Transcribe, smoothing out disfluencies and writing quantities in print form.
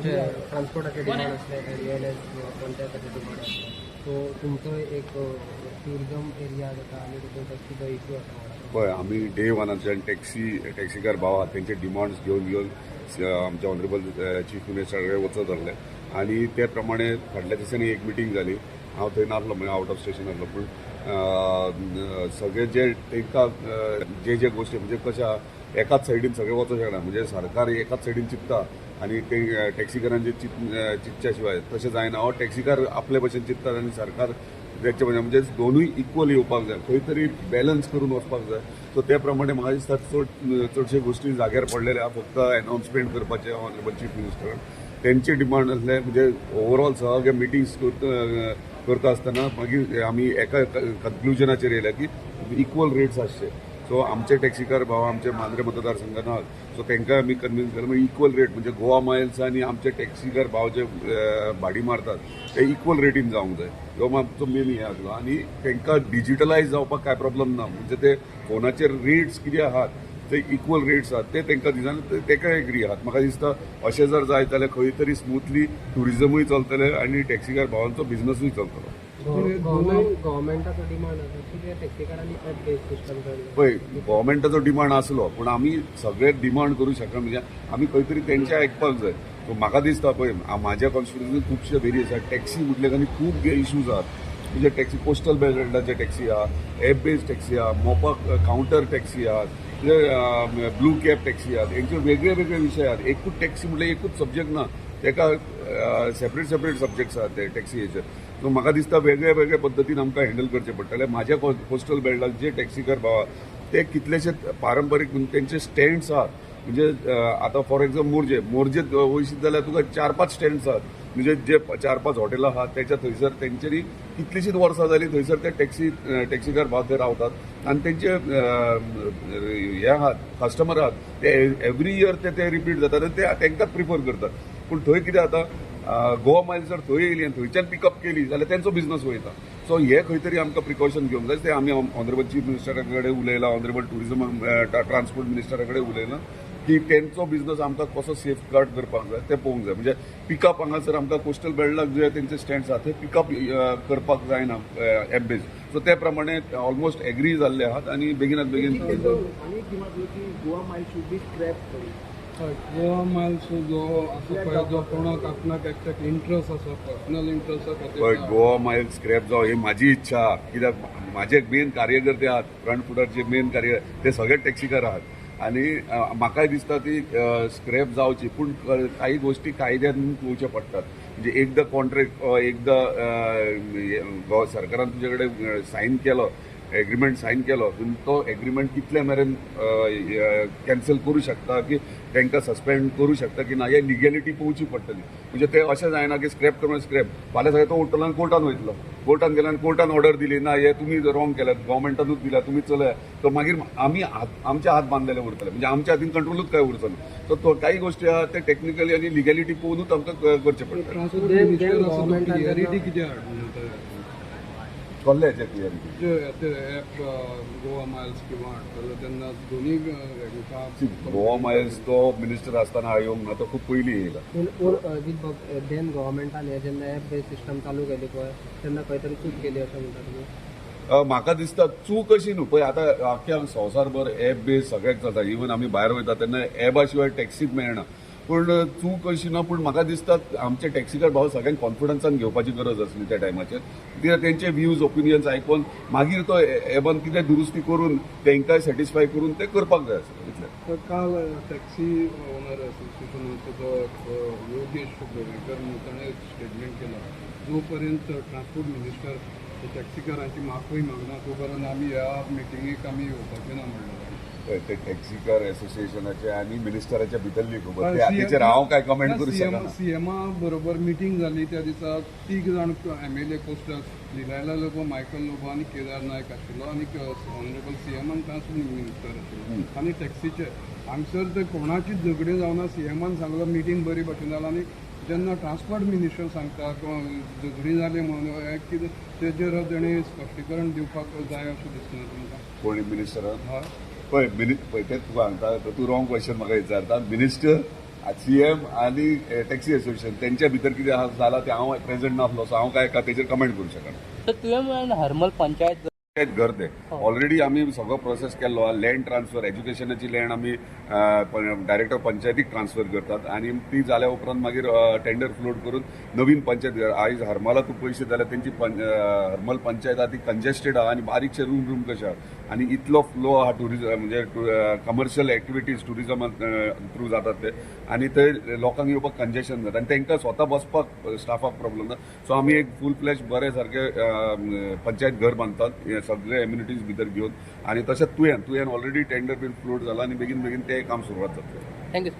ट्रान्सपोर्टाचे demand असले railway कोणत्या तऱ्हेचे डिमांड असले सो तुमचो एक टुरिझम एरिया जाता आनी तितून टॅक्सीचो इश्यू आसा पळय आमी डे वनाच्यान टॅक्सीकार भाव आहात तेंचे डिमांड्स घेवन आमच्या ऑनरेबल चीफ मिनिस्टरा कडेन वचत आसले आनी ते प्रमाणे फाटल्या दिसांनी एक मिटींग जाली हांव थंय नासलो म्हणजे आउट ऑफ स्टेशन आसलो पूण सगळे जे तांकां जे गोश्टी म्हणजे कशा एकाच सायडीन सगळे वचूंक शकना म्हणजे सरकार एकाच सायडीन चिंतता आनी ते टॅक्सीकारांचे चिंतच्या शिवाय तशें जायना हो टॅक्सीकार आपले भशेन चिंततात आनी सरकार तेचे म्हणजे दोनूय इक्वल येवपाक जाय खंय तरी बॅलन्स करून वचपाक जाय सो त्या प्रमाणे म्हाका दिसता चडशे गोश्टी जाग्यार पडलेले आहा फक्त अनाउन्समेंट करपाचें ऑनरेबल चीफ मिनिस्टर तेंचे डिमांड असले म्हणजे ओवरऑल सगळे मिटिंग्स करता आसतना मागीर आमी एका कन्क्लुजनाचेर येयल्या की इक्वल रेट्स आसचे सो आमचे टॅक्सीकार भाव आमचे मांद्रे मतदारसंघान आहात सो तांकां आमी कन्विन्स केलें म्हणजे इक्वल रेट म्हणजे गोवा मायल्स आनी आमचे टॅक्सीकार भाव जे भाडी मारतात ते इक्वल रेटीन जावंक जाय ह्यो आमचो मेन हें आसलो आनी तांकां डिजिटलायज जावपाक कांय प्रॉब्लम ना म्हणजे ते फोनाचेर रेट्स कितें आहात ते इक्वल रेट्स आहात ते तांकां दिसना ताका एग्री आहात म्हाका दिसता अशें जर जायत जाल्यार खंय तरी स्मुथली टुरिजमूय चलतलें आनी टॅक्सीकार भावांचो बिझनसूय चलतलो गव्हर्मेंटाचो डिमांड आसा की ते टॅक्सीकारांनी ॲप बेस सिस्टम पळय गव्हर्मेंटाचो डिमांड आसलो पूण आमी सगळे डिमांड करूं शकना म्हणजे आमी खंय तरी तेंचे आयकपाक जाय सो म्हाका दिसता पळय म्हाज्या कॉन्स्टिट्युन्सीन खुबशे वेरी आसा टॅक्सी म्हटले आनी खूब इश्यूज आहात म्हणजे टॅक्सी पोस्टल बेल्टाचे टॅक्सी आहा एप बेस्ड टॅक्सी आहा मोपा काउंटर टॅक्सी आहात म्हणजे ब्लू कॅब टॅक्सी आहात हेंचे वेगळे वेगळे विशय आहात एकूच टॅक्सी म्हटल्यार एकूच सब्जेक्ट ना तेका सेपरेट सब्जेक्ट्स आहात ते टॅक्सीचे सो म्हाका दिसता वेगळे वेगळे पद्दतीन आमकां हँडल करचें पडटलें म्हाज्या पोस्टल बेल्टाक जे टॅक्सीकार भाव ते कितलेशे पारंपारीक तेंचे स्टँड्स आहात म्हणजे आतां फॉर एक्झाम्पल मोरजेत वयशीत जाल्यार तुका 4-5 स्टँड्स आहात म्हणजे जे 4-5 हॉटेलां आहात त्याच्या थंयसर तेंच्यांनी कितलीशीच वर्सां जालीं थंयसर ते टॅक्सीकार भाव ते रावतात आनी तेंचे हे आहात कस्टमर आहात ते एवरी इयर ते रिपीट जातात आनी ते तांकांच प्रिफर करतात पूण थंय कितें जाता गोवा मायल्स जर थंय येयली आनी थंयच्यान पिकअप केली जाल्यार तेंचो बिझनस वयता सो हे खंय तरी आमकां प्रिकॉशन घेवंक जाय ते आमी ऑनरेबल चीफ मिनिस्टरा कडेन उलयलां ऑनरेबल टुरिजम ट्रान्सपोर्ट मिनिस्टरा कडेन उलयलां की तेंचो बिझनस आमकां कसो सेफ गार्ड करपाक जाय ते पळोवंक जाय म्हणजे पिकअप हांगासर आमकां कोस्टल बेल्टाक जे तेंचे स्टँड्स आहात ते पिकअप करपाक जायना एप बेज सो त्या प्रमाणे ऑलमोस्ट एग्री जाल्ले आहात आनी बेगिनात बेगीन Goa mile should be scrap Goa miles जो आसा पळय जो कोणाक आपणाक एक इंट्रस्ट आसा पर्सनल इंट्रस्ट आसा गोवा मायल स्क्रॅप जावं ही म्हाजी इच्छा कित्याक म्हाजे मेन कार्यकर्ते आहात फ्रंट फुटारचे मेन ते सगळे टॅक्सीकार आहात आनी म्हाकाय दिसता ती स्क्रॅप जावची पूण काही गोश्टी कायद्यान पळोवच्यो पडटात म्हणजे एकदां कॉन्ट्रॅक्ट एकदां सरकारान तुजे कडेन सायन केलो एग्रीमेंट सायन केलो तो एग्रीमेंट कितले मेरेन कॅन्सल करूं शकता की तांकां सस्पेंड करूं शकता की ना हे लिगॅलिटी पळोवची पडटली म्हणजे ते अशें जायना की स्क्रॅप करून स्क्रॅप फाल्यां सगळें तो उठलो कोर्टान वयतलो कोर्टान गेलो आनी कोर्टान ऑर्डर दिली ना हे तुमी रॉंग केल्यात गव्हर्मेंटानूच दिल्या तुमी चलया तो मागीर आमी आमचे हात बांदलेले उरतले म्हणजे आमच्या हातीन कंट्रोलूच काय उरचो ना तो काही गोश्टी आहा ते टेक्निकली आनी लिगॅलिटी पळोवनूच आमकां करचें पडटा क्लियरिटी कितें हाडून कसले क्लियरिटी गोवा मायल्स किंवा हाडटलो तेन्ना दोनूय गोवा मायल्स तो मिनिस्टर आसतना येवंक ना तो खूब पयलीं येयला देन गव्हर्मेंटान हे जेन्ना एप बेस सिस्टम चालू केली पळय तेन्ना खंय तरी चूक केली अशें म्हणटा तुमी म्हाका दिसता चूक अशी न्हू पळय आतां आख्या संवसारभर एप बेस सगळ्याक चलता इवन आमी भायर वयता तेन्ना एपा शिवाय टॅक्सीच मेळना पूण चूक अशी ना पूण म्हाका दिसता आमचे टॅक्सीकार भाव सगळ्यांक कॉन्फिडन्सान घेवपाची गरज आसली त्या टायमाचेर कित्याक तेंचे व्ह्यूज ओपिनियन्स आयकून मागीर तो एपान कितें दुरुस्ती करून तांकांय सॅटिस्फाय करून ते करपाक जाय आसलें इतलें काल टॅक्सी ओनर असोसिएशनाचो जो योगेश गोवेकर ताणें स्टेटमेंट केला जो पर्यंत ट्रान्सपोर्ट मिनिस्टर टॅक्सीकारांची माफी मागना तो पर्यंत आमी ह्या मिटिंगेक आमी येवपाचें ना म्हणलें ते टॅक्सीकार असोसिएशनाचे आनी मिनिस्टराच्या भितरली खबर ते हातीचेर हांव काय कमेंट करूं शकना सीएमा बरोबर मिटींग जाली त्या दिसा 3 जाण MLA पोस्टाक लिलायला लोबो मायकल लोबो आनी केदार नायक आशिल्लो आनी ऑनरेबल सीएमान ट्रान्सपोर्ट मिनिस्टर आशिल्लो आनी टॅक्सीचे हांगसर ते कोणाचीच झगडी जावना सीएमान सांगलो मिटींग बरी भशेन जालां आनी जेन्ना ट्रान्सपोर्ट मिनिस्टर सांगता झगडी जाली म्हणून कितें तेजेर तेणें स्पश्टीकरण दिवपाक जाय अशें दिसना तुमकां कोणी मिनिस्टरान पळय ते तुका सांगता तूं रॉंग क्वेश्चन म्हाका विचारता मिनिस्टर सीएम आणि टॅक्सी असोसिएशन त्यांच्या भितर कितें जाला ते हांव प्रेझेंट नासलो सो हांव काय ताचेर कमेंट करूंक शकना. तर तुवें हरमल पंचायत घर ते ऑलरेडी आम्ही सगळो प्रोसेस केल्लो लँड ट्रान्सफर एज्युकेशनाची लँड आमी डायरेक्टर पंचायतीक ट्रान्सफर करतात आणि ती जाल्या उपरांत मागीर टेंडर फ्लोट करून नवीन पंचायत आयज हरमला तूं पयशे जाल्यार तेंची हरमल पंचायत आहा ती कंजेस्टेड आहा आनी बारीकशे रूम कशे आहा आनी इतलो फ्लो आहा टुरिजम म्हणजे कमर्शियल एक्टिविटीज टुरिजमा थ्रू जातात ते आनी थंय लोकांक येवपाक कंजेशन जाता आनी तांकां स्वता बसपाक स्टाफाक प्रॉब्लेम जाता. सो आमी एक फूल फ्लॅश बरे सारखे पंचायत घर बांदतात सगळे एम्युनिटीज भितर घेवन आणि तशेंच तुवें ऑलरेडी टेंडर बीन फ्लोट जाला आनी बेगीन बेगीन तें काम सुरवात जातलें. थँक्यू.